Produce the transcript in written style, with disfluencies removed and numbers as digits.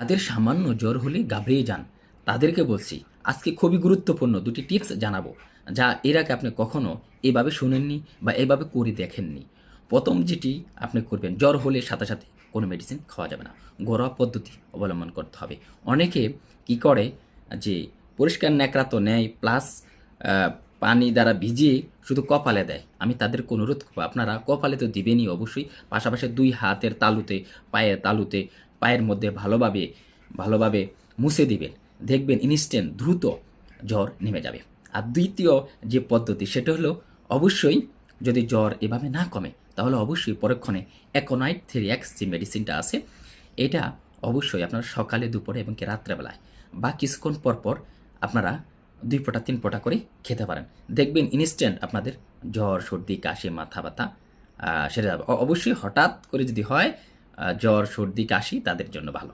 তাদের সামান্য জ্বর হলে ঘাবড়িয়ে যান, তাদেরকে বলছি আজকে খুবই গুরুত্বপূর্ণ দুটি টিপস জানাবো, যা এর আগে আপনি কখনো এভাবে শুনেননি বা এভাবে করে দেখেননি। প্রথম যেটি আপনি করবেন, জ্বর হলে সাথে সাথে কোনো মেডিসিন খাওয়া যাবে না। ঘরোয়া পদ্ধতি অবলম্বন করতে হবে। অনেকে কি করে যে পরিষ্কার ন্যাকড়া তো নেয়, প্লাস পানি দ্বারা ভিজিয়ে শুধু কপালে দেয়। আমি তাদেরকে অনুরোধ করব, আপনারা কপালে তো দিবেনই অবশ্যই, পাশাপাশি ২ হাতের তালুতে, পায়ের তালুতে, পায়ের মধ্যে ভালোভাবে ভালোভাবে মুছে দিবেন। দেখবেন ইনস্ট্যান্ট দ্রুত জ্বর নেমে যাবে। আর দ্বিতীয় যে পদ্ধতি সেটা হলো, অবশ্যই যদি জ্বর এভাবে না কমে তাহলে অবশ্যই পরক্ষণে অ্যাকোনাইট 3x যে মেডিসিনটা আছে, এটা অবশ্যই আপনারা সকালে, দুপুরে এবং কি রাত্রেবেলায় বা কিছুক্ষণ পর পর আপনারা ২ ফোঁটা ৩ ফোঁটা করে খেতে পারেন। দেখবেন ইনস্ট্যান্ট আপনাদের জ্বর, সর্দি, কাশি, মাথা ব্যথা সেরে যাবে। অবশ্যই হঠাৎ করে যদি হয় জ্বর, সর্দি, কাশি তাদের জন্য ভালো।